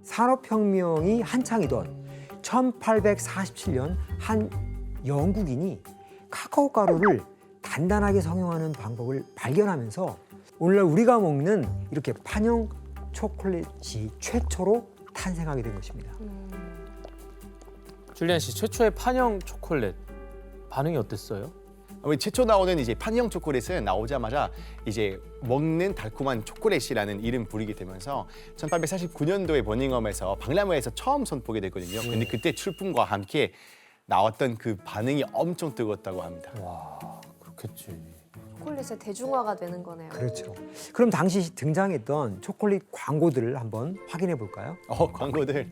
산업혁명이 한창이던 1847년 한 영국인이 카카오 가루를 단단하게 성형하는 방법을 발견하면서 오늘날 우리가 먹는 이렇게 판형 초콜릿이 최초로 탄생하게 된 것입니다. 줄리안 씨, 최초의 판형 초콜릿 반응이 어땠어요? 최초 나오는 이제 판형 초콜릿은 나오자마자 이제 먹는 달콤한 초콜릿이라는 이름 부르게 되면서 1849년도에 버밍엄에서 박람회에서 처음 선보게 됐거든요. 근데 그때 출품과 함께 나왔던 그 반응이 엄청 뜨거웠다고 합니다. 와, 그렇겠지. 초콜릿의 대중화가 되는 거네요. 그렇죠. 그럼 당시 등장했던 초콜릿 광고들을 한번 확인해 볼까요? 광고들.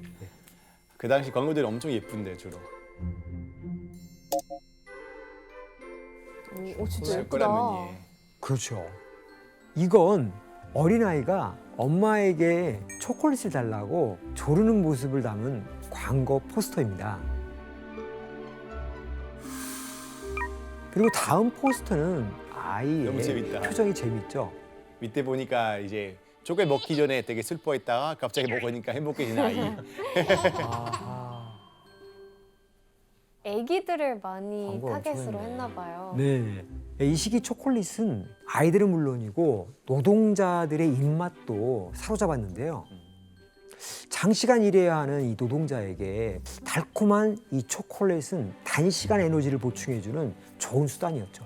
그 당시 광고들 엄청 예쁜데 주로. 오, 진짜 살 예쁘다. 거라면 예. 그렇죠. 이건 어린아이가 엄마에게 초콜릿을 달라고 조르는 모습을 담은 광고 포스터입니다. 그리고 다음 포스터는 아이의 너무 재밌다. 표정이 재밌죠. 밑에 보니까 이제 초콜릿 먹기 전에 되게 슬퍼했다가 갑자기 먹으니까 행복해지는 아이. 아기들을 많이 광고 엄청 타겟으로 했네. 했나 봐요. 네. 이 시기 초콜릿은 아이들은 물론이고 노동자들의 입맛도 사로잡았는데요. 장시간 일해야 하는 이 노동자에게 달콤한 이 초콜릿은 단시간 에너지를 보충해주는 좋은 수단이었죠.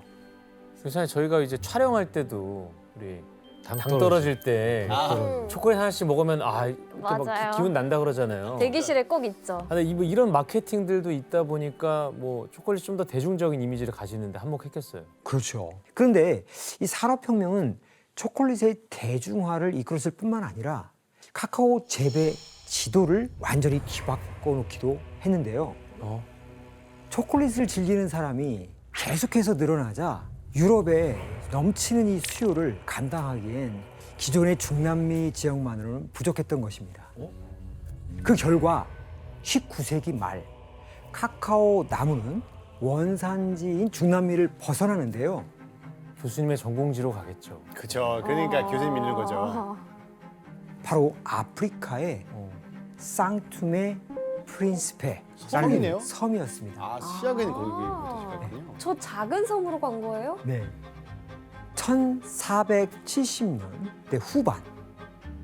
예전에 저희가 이제 촬영할 때도 우리 당 당 떨어질 때 아. 초콜릿 하나씩 먹으면 이렇게 막 맞아요. 기분 난다 그러잖아요. 대기실에 꼭 있죠. 근데 뭐 이런 마케팅들도 있다 보니까 뭐 초콜릿 좀 더 대중적인 이미지를 가지는데 한몫했겠어요. 그렇죠. 그런데 이 산업혁명은 초콜릿의 대중화를 이끌었을 뿐만 아니라 카카오 재배 지도를 완전히 뒤바꿔 놓기도 했는데요. 초콜릿을 즐기는 사람이 계속해서 늘어나자 유럽에 넘치는 이 수요를 감당하기엔 기존의 중남미 지역만으로는 부족했던 것입니다. 그 결과 19세기 말 카카오 나무는 원산지인 중남미를 벗어나는데요. 교수님의 전공지로 가겠죠. 그죠. 그러니까 교수님 믿는 거죠. 바로 아프리카의 상투메 프린시페 섬이네요? 섬이었습니다. 시작은 거기부터 시작했군요. 저 작은 섬으로 간 거예요? 네. 1470년대 후반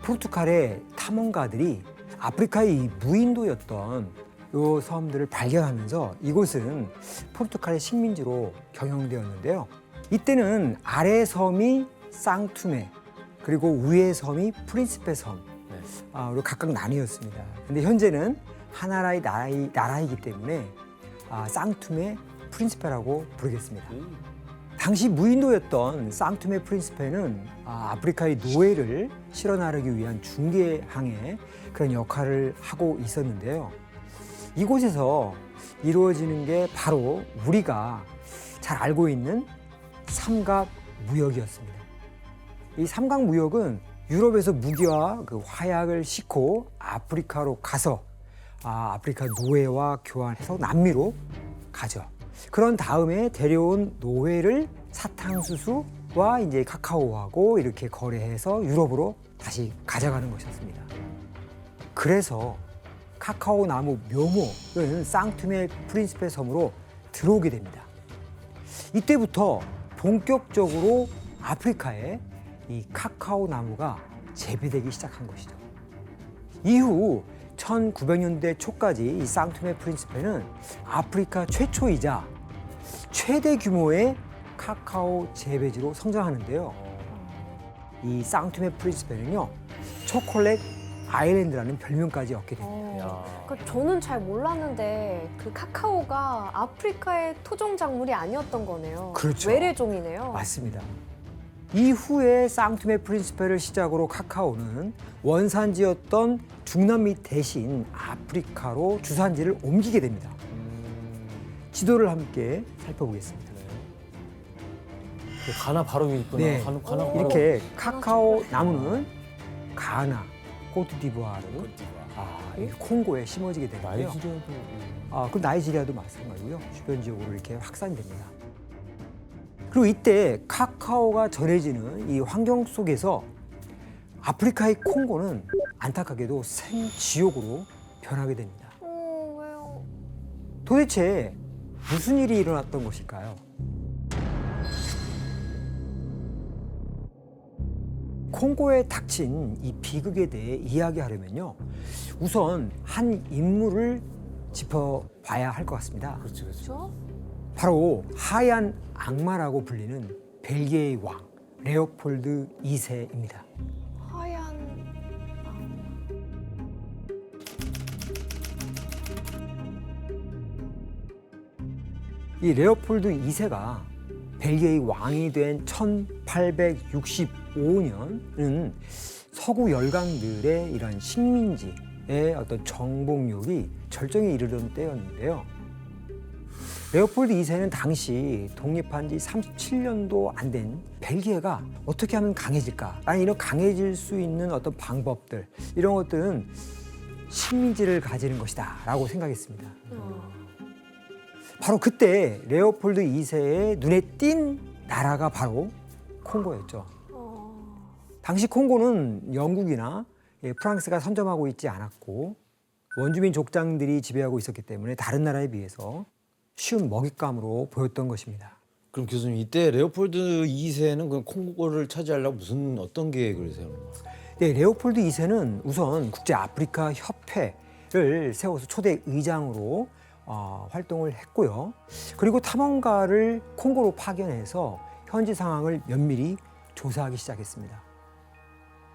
포르투갈의 탐험가들이 아프리카의 이 무인도였던 이 섬들을 발견하면서 이곳은 포르투갈의 식민지로 경영되었는데요. 이때는 아래 섬이 상투메 그리고 위의 섬이 프린시페 섬 로 각각 나뉘었습니다. 근데 현재는 하나의 나라이기 때문에 상투메 프린시페라고 부르겠습니다. 당시 무인도였던 상투메 프린시페는 아프리카의 노예를 실어 나르기 위한 중개항의 그런 역할을 하고 있었는데요. 이곳에서 이루어지는 게 바로 우리가 잘 알고 있는 삼각 무역이었습니다. 이 삼각 무역은 유럽에서 무기와 그 화약을 싣고 아프리카로 가서 아프리카 노예와 교환해서 남미로 가죠. 그런 다음에 데려온 노예를 사탕수수와 이제 카카오하고 이렇게 거래해서 유럽으로 다시 가져가는 것이었습니다. 그래서 카카오 나무 묘목은 상투메 프린시페 섬으로 들어오게 됩니다. 이때부터 본격적으로 아프리카에 이 카카오 나무가 재배되기 시작한 것이죠. 이후 1900년대 초까지 이 상투메 프린시페는 아프리카 최초이자 최대 규모의 카카오 재배지로 성장하는데요. 이 상투메 프린시페는요, 초콜릿 아일랜드라는 별명까지 얻게 됩니다. 그러니까 저는 잘 몰랐는데 그 카카오가 아프리카의 토종 작물이 아니었던 거네요. 그렇죠. 외래종이네요. 맞습니다. 이후에 상투메 프린시페를 시작으로 카카오는 원산지였던 중남미 대신 아프리카로 주산지를 옮기게 됩니다. 지도를 함께 살펴보겠습니다. 가나 바로 위에 있구나. 네. 가나 바로 이렇게 카카오 나무는 가나, 코트디부아르, 이 콩고에 심어지게 되는데요. 나이지리아도 그 나이지리아도 마찬가지고요. 주변 지역으로 이렇게 확산이 됩니다. 그리고 이때 카카오가 전해지는 이 환경 속에서 아프리카의 콩고는 안타깝게도 생지옥으로 변하게 됩니다. 왜요? 도대체 무슨 일이 일어났던 것일까요? 콩고에 닥친 이 비극에 대해 이야기하려면요, 우선 한 인물을 짚어봐야 할 것 같습니다. 그렇지, 그렇지. 그죠? 바로 하얀 악마라고 불리는 벨기에의 왕 레오폴드 2세입니다. 하얀 이 레오폴드 2세가 벨기에의 왕이 된 1865년은 서구 열강들의 이런 식민지의 어떤 정복력이 절정에 이르던 때였는데요. 레오폴드 2세는 당시 독립한 지 37년도 안 된 벨기에가 어떻게 하면 강해질까? 아니, 이런 강해질 수 있는 어떤 방법들, 이런 것들은 식민지를 가지는 것이다 라고 생각했습니다. 바로 그때 레오폴드 2세의 눈에 띈 나라가 바로 콩고였죠. 당시 콩고는 영국이나 프랑스가 선점하고 있지 않았고 원주민 족장들이 지배하고 있었기 때문에 다른 나라에 비해서 쉬운 먹잇감으로 보였던 것입니다. 그럼 교수님 이때 레오폴드 2세는 그 콩고를 차지하려고 어떤 계획을 세우는 거예요? 네, 레오폴드 2세는 우선 국제 아프리카 협회를 세워서 초대 의장으로 활동을 했고요. 그리고 탐험가를 콩고로 파견해서 현지 상황을 면밀히 조사하기 시작했습니다.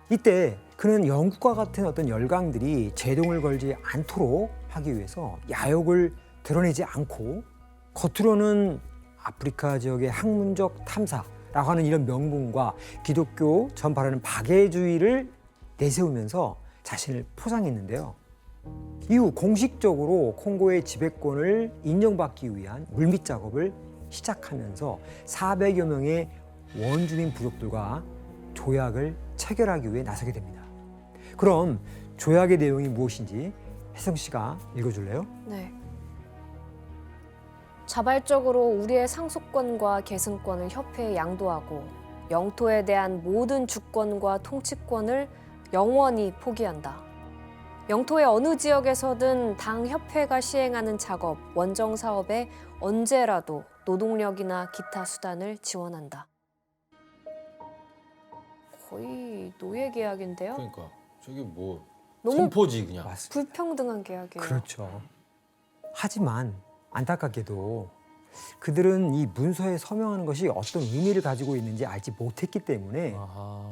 이때 그는 영국과 같은 어떤 열강들이 제동을 걸지 않도록 하기 위해서 야욕을 드러내지 않고 겉으로는 아프리카 지역의 학문적 탐사라고 하는 이런 명분과 기독교 전파라는 박애주의를 내세우면서 자신을 포장했는데요. 이후 공식적으로 콩고의 지배권을 인정받기 위한 물밑 작업을 시작하면서 400여 명의 원주민 부족들과 조약을 체결하기 위해 나서게 됩니다. 그럼 조약의 내용이 무엇인지 혜성 씨가 읽어줄래요? 네. 자발적으로 우리의 상속권과 계승권을 협회에 양도하고 영토에 대한 모든 주권과 통치권을 영원히 포기한다. 영토의 어느 지역에서든 당 협회가 시행하는 작업, 원정 사업에 언제라도 노동력이나 기타 수단을 지원한다. 거의 노예 계약인데요. 그러니까 저게 뭐 너무 선포지 그냥. 맞습니다. 불평등한 계약이에요. 그렇죠. 하지만 안타깝게도 그들은 이 문서에 서명하는 것이 어떤 의미를 가지고 있는지 알지 못했기 때문에 아하.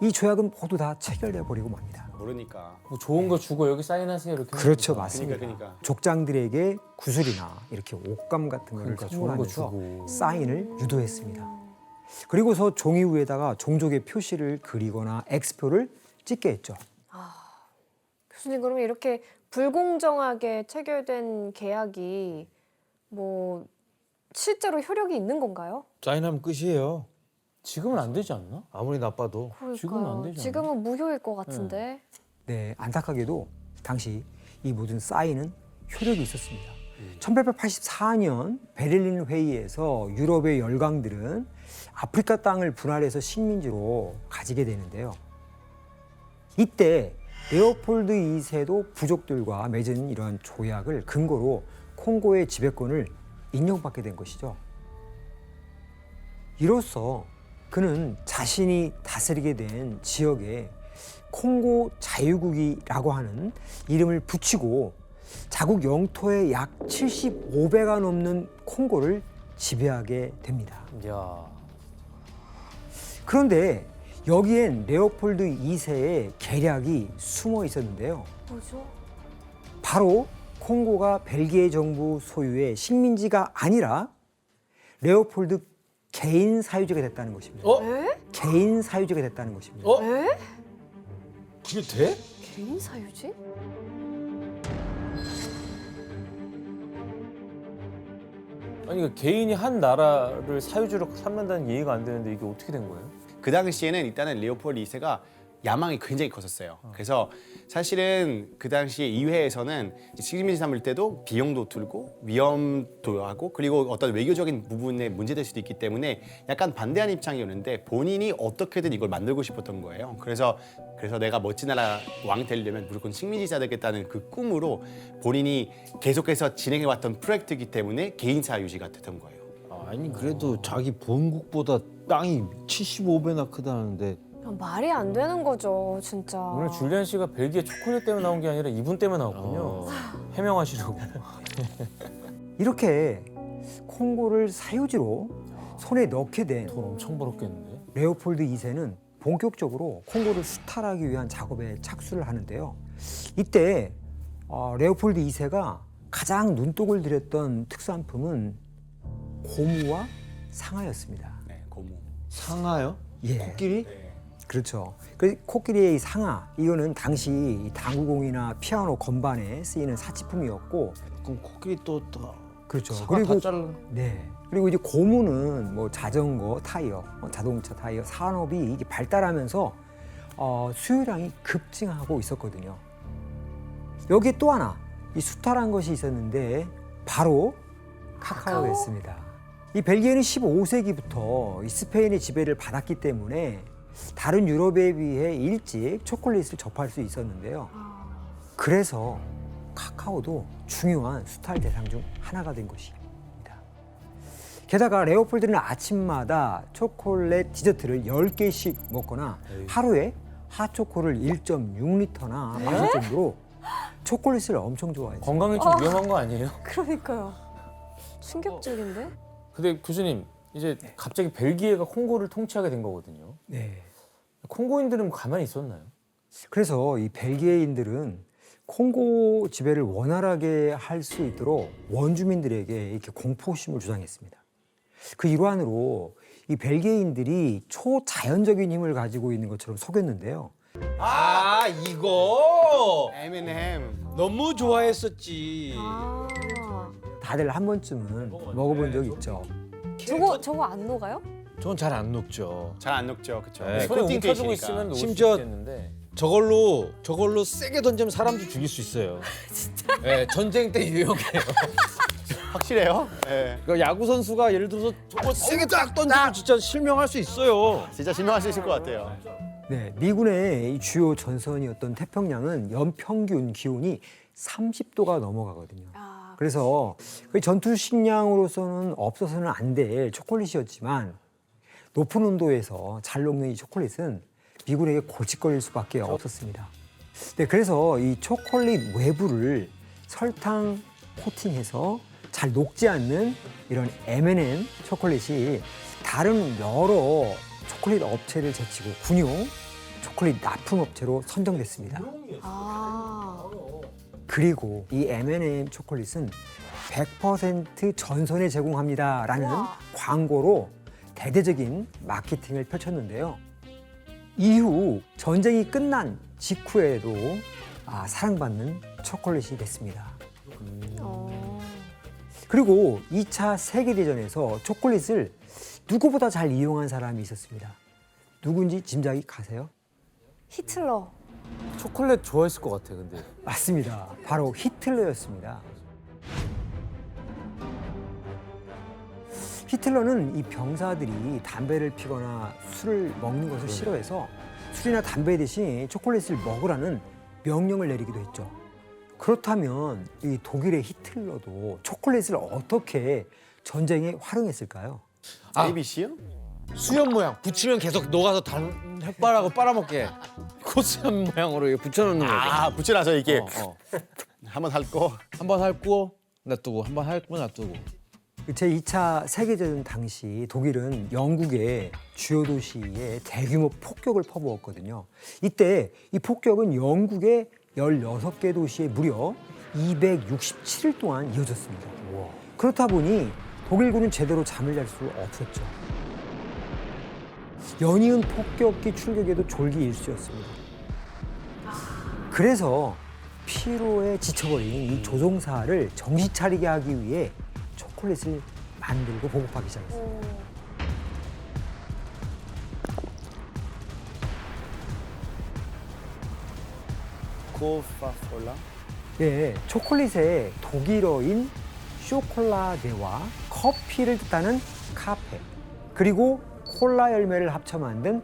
이 조약은 모두 다 체결돼 버리고 맙니다. 모르니까. 뭐 좋은 거 주고 여기 사인하세요 이렇게. 그렇죠, 하는 거구나. 맞습니다. 그러니까. 족장들에게 구슬이나 이렇게 옷감 같은 거를 그러니까 좋은 거 선물하면서 주고. 사인을 유도했습니다. 그리고서 종이 위에다가 종족의 표시를 그리거나 X표를 찍게 했죠. 교수님, 그러면 이렇게 불공정하게 체결된 계약이 뭐 실제로 효력이 있는 건가요? 사인하면 끝이에요. 지금은 안 되지 않나? 아무리 나빠도. 지금은 안 되지 않나? 지금은 무효일 것 같은데. 네, 안타깝게도 당시 이 모든 사인은 효력이 있었습니다. 1884년 베를린 회의에서 유럽의 열강들은 아프리카 땅을 분할해서 식민지로 가지게 되는데요. 이때 레오폴드 2세도 부족들과 맺은 이러한 조약을 근거로 콩고의 지배권을 인정받게 된 것이죠. 이로써 그는 자신이 다스리게 된 지역에 콩고 자유국이라고 하는 이름을 붙이고 자국 영토의 약 75배가 넘는 콩고를 지배하게 됩니다. 야. 그런데 여기엔 레오폴드 2세의 계략이 숨어 있었는데요. 뭐죠? 바로 콩고가 벨기에 정부 소유의 식민지가 아니라 레오폴드 개인 사유지가 됐다는 것입니다. 에? 개인 사유지가 됐다는 것입니다. 에? 그게 돼? 개인 사유지? 아니 그 개인이 한 나라를 사유지로 삼는다는 이해가 안 되는데 이게 어떻게 된 거예요? 그 당시에는 일단은 레오폴드 2세가 야망이 굉장히 컸었어요. 그래서 사실은 그 당시에 이회에서는 식민지 삼을 때도 비용도 들고 위험도 하고 그리고 어떤 외교적인 부분에 문제될 수도 있기 때문에 약간 반대하는 입장이었는데 본인이 어떻게든 이걸 만들고 싶었던 거예요. 그래서 내가 멋진 나라 왕 되려면 무조건 식민지사 되겠다는 그 꿈으로 본인이 계속해서 진행해왔던 프로젝트이기 때문에 개인사 유지가 됐던 거예요. 아니 그래도 자기 본국보다 땅이 75배나 크다는데 말이 안 되는 거죠, 진짜. 오늘 줄리안 씨가 벨기에 초콜릿 때문에 나온 게 아니라 이분 때문에 나왔군요. 해명하시려고. 이렇게 콩고를 사유지로 손에 넣게 된 돈 엄청 벌었겠는데? 레오폴드 2세는 본격적으로 콩고를 수탈하기 위한 작업에 착수를 하는데요. 이때 레오폴드 2세가 가장 눈독을 들였던 특산품은 고무와 상아였습니다. 네, 고무. 상하요? 예. 코끼리? 그렇죠. 그 코끼리의 이 상아, 이거는 당시 이 당구공이나 피아노 건반에 쓰이는 사치품이었고, 그럼 코끼리 또 그렇죠. 사과 그리고 다 잘라. 네. 그리고 이제 고무는 뭐 자전거 타이어, 자동차 타이어 산업이 이게 발달하면서 수요량이 급증하고 있었거든요. 여기에 또 하나 이 수탈한 것이 있었는데 바로 카카오였습니다. 이 벨기에는 15세기부터 이 스페인의 지배를 받았기 때문에 다른 유럽에 비해 일찍 초콜릿을 접할 수 있었는데요. 그래서 카카오도 중요한 수탈 대상 중 하나가 된 것입니다. 게다가 레오폴드는 아침마다 초콜릿 디저트를 10개씩 먹거나 하루에 핫초코를 1.6리터나 마실 정도로 초콜릿을 엄청 좋아했어요. 건강에 좀 위험한 거 아니에요? 그러니까요. 충격적인데? 근데 교수님, 이제 갑자기 벨기에가 콩고를 통치하게 된 거거든요. 네. 콩고인들은 가만히 있었나요? 그래서 이 벨기에인들은 콩고 지배를 원활하게 할 수 있도록 원주민들에게 이렇게 공포심을 주장했습니다. 그 일환으로 이 벨기에인들이 초자연적인 힘을 가지고 있는 것처럼 속였는데요. 아 이거 M&M. 너무 좋아했었지. 아, 다들 한 번쯤은 먹어본 적 있죠. 저거 안 녹아요? 전 잘 안 녹죠. 잘 안 녹죠, 그렇죠. 네, 손에 코팅돼 움켜쥐고 있으니까. 있으면 녹을 심지어- 수 있겠는데. 저걸로 세게 던지면 사람도 죽일 수 있어요. 진짜? 네, 전쟁 때 유용해요. 확실해요? 네. 그 야구 선수가 예를 들어서 저거 세게 딱 던지면 진짜 실명할 수 있어요. 진짜 실명할 수 있을 것 같아요. 네, 미군의 이 주요 전선이었던 태평양은 연평균 기온이 30도가 넘어가거든요. 아, 그래서 그 전투 식량으로서는 없어서는 안 될 초콜릿이었지만 높은 온도에서 잘 녹는 이 초콜릿은 미군에게 골칫거릴 수밖에 없었습니다. 네, 그래서 이 초콜릿 외부를 설탕 코팅해서 잘 녹지 않는 이런 M&M 초콜릿이 다른 여러 초콜릿 업체를 제치고 군용 초콜릿 납품 업체로 선정됐습니다. 아, 그리고 이 M&M 초콜릿은 100% 전선에 제공합니다라는 우와. 광고로 대대적인 마케팅을 펼쳤는데요. 이후 전쟁이 끝난 직후에도 사랑받는 초콜릿이 됐습니다. 그리고 2차 세계대전에서 초콜릿을 누구보다 잘 이용한 사람이 있었습니다. 누군지 짐작이 가세요? 히틀러. 초콜릿 좋아했을 것 같아, 근데. 맞습니다. 바로 히틀러였습니다. 히틀러는 이 병사들이 담배를 피거나 술을 먹는 것을 싫어해서 술이나 담배 대신 초콜릿을 먹으라는 명령을 내리기도 했죠. 그렇다면 이 독일의 히틀러도 초콜릿을 어떻게 전쟁에 활용했을까요? ABC요? 수염 모양 붙이면 계속 녹아서 단 햇바라고 빨아먹게. 그 수염 모양으로 이렇게 붙여놓는 거죠. 아, 붙여놔서 이렇게 한번 핥고. 한번 핥고 놔두고 한번 핥고 놔두고. 제2차 세계대전 당시 독일은 영국의 주요 도시에 대규모 폭격을 퍼부었거든요. 이때 이 폭격은 영국의 16개 도시에 무려 267일 동안 이어졌습니다. 그렇다 보니 독일군은 제대로 잠을 잘 수 없었죠. 연이은 폭격기 출격에도 졸기일쑤였습니다. 그래서 피로에 지쳐버린 이 조종사를 정신 차리게 하기 위해 초콜릿을 만들고 보급하기 시작했어요. 코카콜라? 예, 초콜릿의 독일어인 쇼콜라데와 커피를 뜻하는 카페, 그리고 콜라 열매를 합쳐 만든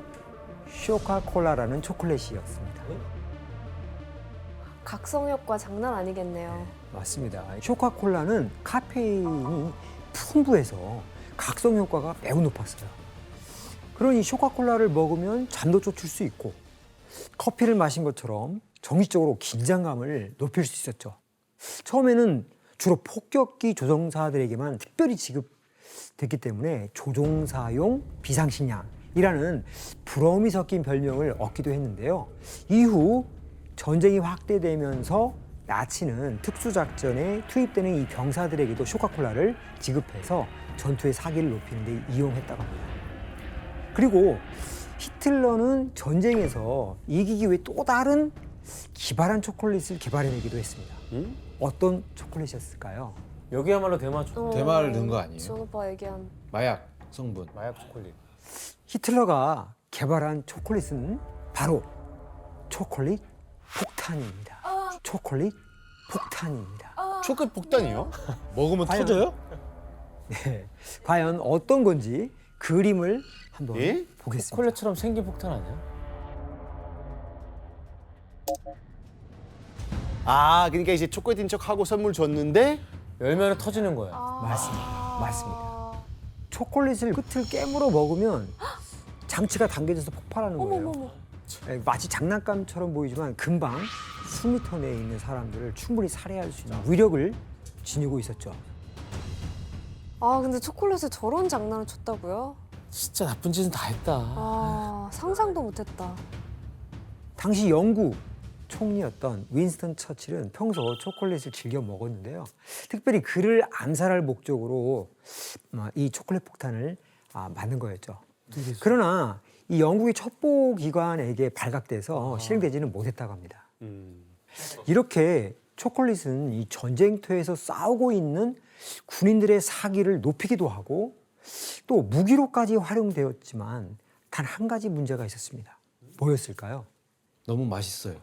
쇼카콜라라는 초콜릿이었습니다. 각성 효과 장난 아니겠네요. 맞습니다. 쇼카콜라는 카페인이 풍부해서 각성 효과가 매우 높았어요. 그러니 쇼카콜라를 먹으면 잠도 쫓을 수 있고 커피를 마신 것처럼 정신적으로 긴장감을 높일 수 있었죠. 처음에는 주로 폭격기 조종사들에게만 특별히 지급됐기 때문에 조종사용 비상식량이라는 부러움이 섞인 별명을 얻기도 했는데요. 이후 전쟁이 확대되면서 나치는 특수작전에 투입되는 이 병사들에게도 쇼카콜라를 지급해서 전투의 사기를 높이는 데 이용했다고 합니다. 그리고 히틀러는 전쟁에서 이기기 위해 또 다른 기발한 초콜릿을 개발해내기도 했습니다. 어떤 초콜릿이었을까요? 여기야말로 대마초. 대마를 넣은 거 아니에요? 지원 오빠 얘기한 마약 성분. 마약 초콜릿. 히틀러가 개발한 초콜릿은 바로 초콜릿 폭탄입니다. 초콜릿 폭탄입니다. 초콜릿 폭탄이요? 먹으면 과연- 터져요? 네, 과연 어떤 건지 그림을 한번 예? 보겠습니다. 초콜릿처럼 생긴 폭탄 아니야? 아, 그러니까 이제 초콜릿인 척하고 선물 줬는데 열면은 터지는 거야. 맞습니다. 초콜릿을 끝을 깨물어 먹으면 장치가 당겨져서 폭발하는 거예요. 어머머머. 예, 마치 장난감처럼 보이지만 금방 수미터 내에 있는 사람들을 충분히 살해할 수 있는 위력을 지니고 있었죠. 아 근데 초콜릿에 저런 장난을 쳤다고요? 진짜 나쁜 짓은 다 했다. 아 상상도 못했다. 당시 영국 총리였던 윈스턴 처칠은 평소 초콜릿을 즐겨 먹었는데요. 특별히 그를 암살할 목적으로 이 초콜릿 폭탄을 만든 거였죠. 그러나 이 영국의 첩보기관에게 발각돼서 실행되지는 못했다고 합니다. 이렇게 초콜릿은 이 전쟁터에서 싸우고 있는 군인들의 사기를 높이기도 하고 또 무기로까지 활용되었지만 단 한 가지 문제가 있었습니다. 뭐였을까요? 너무 맛있어요.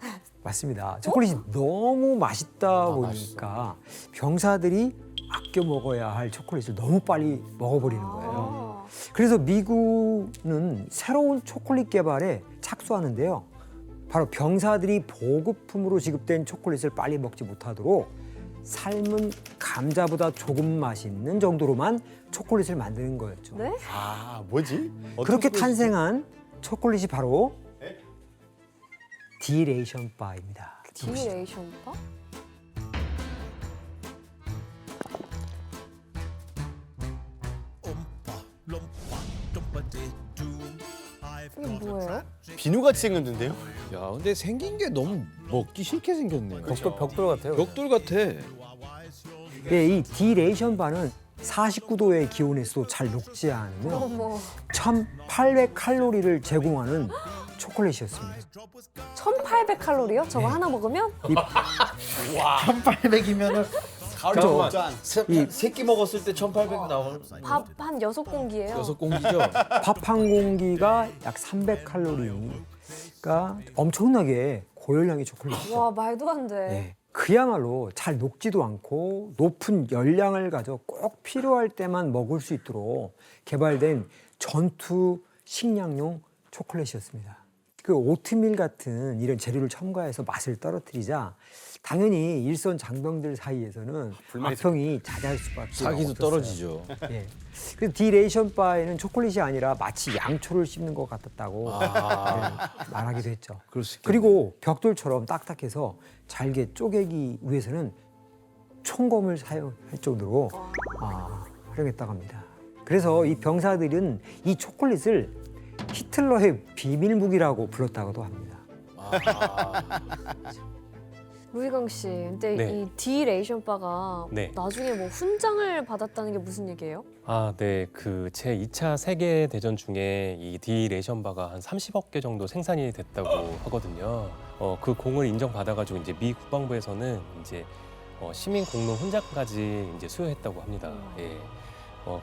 맞습니다. 초콜릿이 너무 맛있다 보니까 병사들이 아껴 먹어야 할 초콜릿을 너무 빨리 먹어버리는 거예요. 그래서 미군은 새로운 초콜릿 개발에 착수하는데요. 바로 병사들이 보급품으로 지급된 초콜릿을 빨리 먹지 못하도록 삶은 감자보다 조금 맛있는 정도로만 초콜릿을 만드는 거였죠. 네? 아, 뭐지? 어떤 그렇게 초콜릿이지? 탄생한 초콜릿이 바로 디레이션 바입니다. 디레이션 바? 이게 뭐예요? 비누같이 생겼는데요? 야, 근데 생긴 게 너무 먹기 싫게 생겼네. 벽돌 같아요. 벽돌 같아. 예, 이 디레이션 바는 49도의 기온에서도 잘 녹지 않으며 어머 1,800칼로리를 제공하는 초콜릿이었습니다. 1,800칼로리요? 저거 하나 먹으면? 1,800이면은 가루 짠. 새끼 먹었을 때 1,800 나오는 밥 한 6공기예요. 6공기죠. 밥 한 공기가 약 300칼로리가 엄청나게 고열량의 초콜릿이죠. 와 말도 안 돼. 예, 그야말로 잘 녹지도 않고 높은 열량을 가져 꼭 필요할 때만 먹을 수 있도록 개발된 전투 식량용 초콜릿이었습니다. 그 오트밀 같은 이런 재료를 첨가해서 맛을 떨어뜨리자 당연히 일선 장병들 사이에서는 악평이 자자할 수밖에 사기도 없었어요. 떨어지죠. 예. 그래서 디레이션 바에는 초콜릿이 아니라 마치 양초를 씹는 것 같았다고 말하기도 했죠. 그럴 수 있겠네. 그리고 벽돌처럼 딱딱해서 잘게 쪼개기 위해서는 총검을 사용할 정도로 활용했다고 합니다. 그래서 이 병사들은 이 초콜릿을 히틀러의 비밀 무기라고 불렀다고도 합니다. 루이강 씨, 근데 네. 이 디레이션 바가 네. 나중에 뭐 훈장을 받았다는 게 무슨 얘기예요? 아, 네. 그 제 2차 세계 대전 중에 이 디레이션 바가 한 30억 개 정도 생산이 됐다고 하거든요. 그 공을 인정받아가지고 이제 미 국방부에서는 이제 시민 공로 훈장까지 이제 수여했다고 합니다. 예.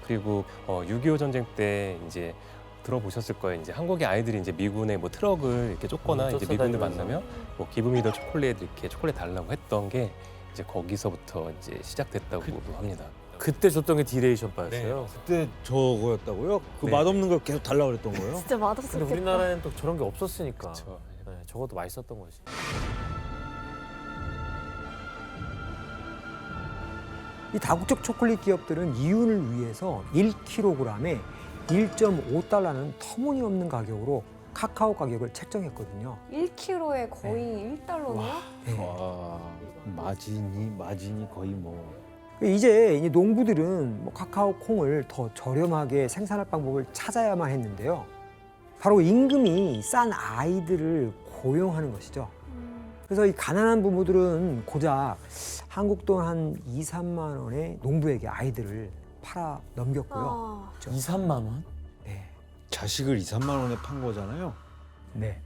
그리고 6.25 전쟁 때 이제 들어보셨을 거예요. 이제 한국의 아이들이 이제 미군의 뭐 트럭을 이렇게 쫓거나 이제 미군을 쫓아다니면서. 만나면 뭐 기브미더 초콜릿 이렇게 초콜릿 달라고 했던 게 이제 거기서부터 이제 시작됐다고 합니다. 그때 줬던 게 디레이션 바였어요. 그때 저거였다고요? 그 네. 맛없는 걸 계속 달라고 그랬던 거예요? 진짜 맛없었겠다. 근데 우리나라에는 또 저런 게 없었으니까. 그렇죠. 네, 적어도 맛있었던 거지. 이 다국적 초콜릿 기업들은 이윤을 위해서 1kg에 1.5달러는 터무니없는 가격으로 카카오 가격을 책정했거든요. 1kg에 거의 1달러면? 네. 와, 마진이 거의 뭐. 이제 이 농부들은 뭐 카카오 콩을 더 저렴하게 생산할 방법을 찾아야만 했는데요. 바로 임금이 싼 아이들을 고용하는 것이죠. 그래서 이 가난한 부모들은 고작 한국 돈 한 2, 3만 원에 농부에게 아이들을 팔아 넘겼고요. 아, 2, 3만 원? 네. 자식을 2, 3만 원에 판 거잖아요. 네.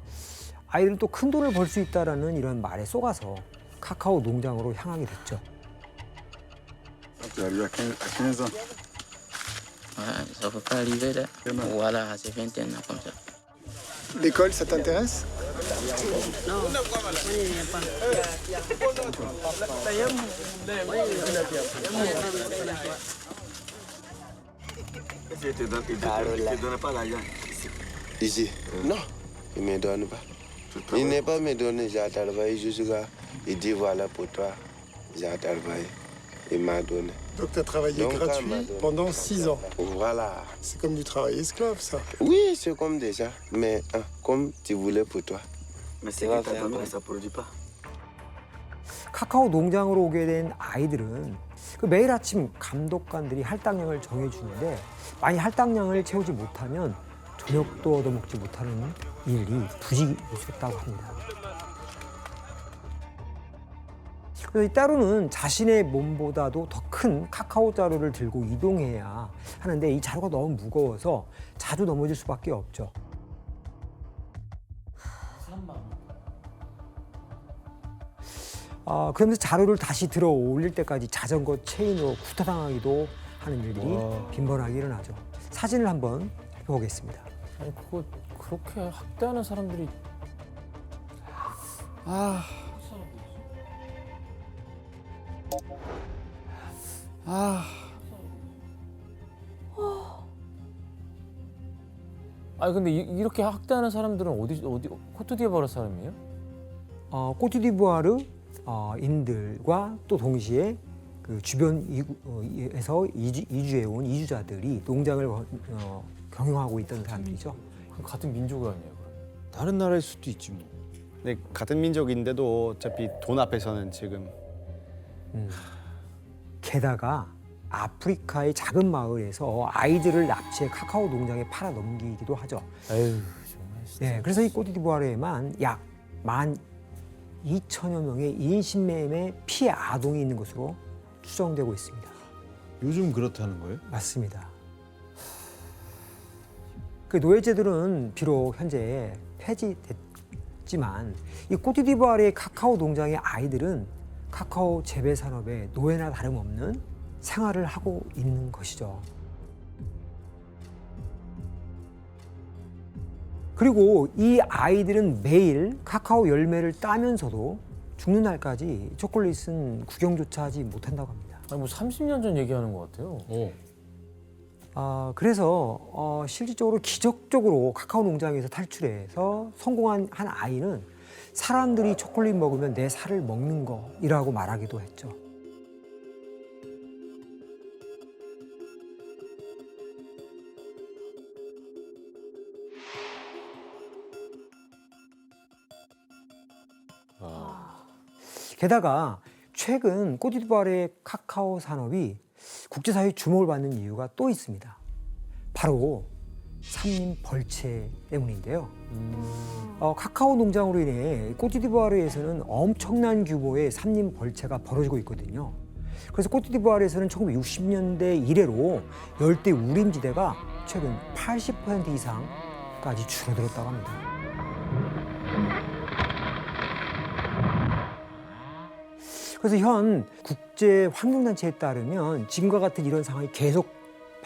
아이들은 또 큰 돈을 벌 수 있다라는 이런 말에 속아서 카카오 농장으로 향하게 됐죠. Tu arrives à 15 ans. Ouais, ça peut pas arriver là. Voilà, c'est 21 ans comme ça. L'école, ça t'intéresse? Je te donne pas l'argent. Ici? Non, il ne me donne pas. Il n'est pas me donné, j'ai travaillé jusqu'à. Il dit voilà pour toi, j'ai travaillé. Il m'a donné. Donc tu as travaillé Donc, gratuit elle m'a donné. pendant 6 ans. Voilà. C'est comme du travail esclave, ça. Oui, c'est comme déjà, mais comme tu voulais pour toi. Mais c'est qui t'a donné, ça produit pas. 카카오 농장으로 오게 된 아이들은 그 매일 아침 감독관들이 할당량을 정해주는데 만약 할당량을 채우지 못하면 저녁도 얻어먹지 못하는 일이 부지기수였다고 합니다. 그래서 때로는 자신의 몸보다도 더 큰 카카오 자루를 들고 이동해야 하는데 이 자루가 너무 무거워서 자주 넘어질 수밖에 없죠. 그러면서 자루를 다시 들어 올릴 때까지 자전거 체인으로 후타당하기도 하는 일들이 와. 빈번하게 일어나죠. 사진을 한번 보겠습니다. 아니 그거 그렇게 학대하는 사람들이 아니 근데 이렇게 학대하는 사람들은 어디 코트디부아르 사람이에요? 코트디부아르 인들과 또 동시에 그 주변에서 이주해온 이주자들이 농장을 경영하고 있던 사람들이죠. 그럼 같은 민족이 아니에요? 그럼? 다른 나라일 수도 있지 뭐. 네, 같은 민족인데도 어차피 돈 앞에서는 지금 게다가 아프리카의 작은 마을에서 아이들을 납치해 카카오 농장에 팔아 넘기기도 하죠. 에휴 정말 진짜. 네, 그래서 이 코트디부아르에만 약 12,000여 명의 인신매매 피해 아동이 있는 것으로 추정되고 있습니다. 요즘 그렇다는 거예요? 맞습니다. 그 노예제들은 비록 현재 폐지됐지만 이 코트디부아르의 카카오 농장의 아이들은 카카오 재배 산업의 노예나 다름없는 생활을 하고 있는 것이죠. 그리고 이 아이들은 매일 카카오 열매를 따면서도 죽는 날까지 초콜릿은 구경조차 하지 못한다고 합니다. 아니 뭐 30년 전 얘기하는 것 같아요. 그래서 실질적으로 기적적으로 카카오 농장에서 탈출해서 성공한 한 아이는 사람들이 초콜릿 먹으면 내 살을 먹는 거이라고 말하기도 했죠. 게다가 최근 코트디부아르의 카카오 산업이 국제사회의 주목을 받는 이유가 또 있습니다. 바로 삼림 벌채 때문인데요. 카카오 농장으로 인해 코트디부아르에서는 엄청난 규모의 삼림 벌채가 벌어지고 있거든요. 그래서 코트디부아르에서는 1960년대 이래로 열대 우림지대가 최근 80% 이상까지 줄어들었다고 합니다. 그래서 현 국제 환경단체에 따르면 지금과 같은 이런 상황이 계속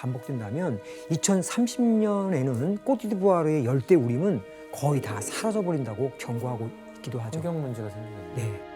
반복된다면 2030년에는 꼬티디부아르의 열대 우림은 거의 다 사라져 버린다고 경고하고 있기도 하죠. 환경 문제가 생기겠네요. 네.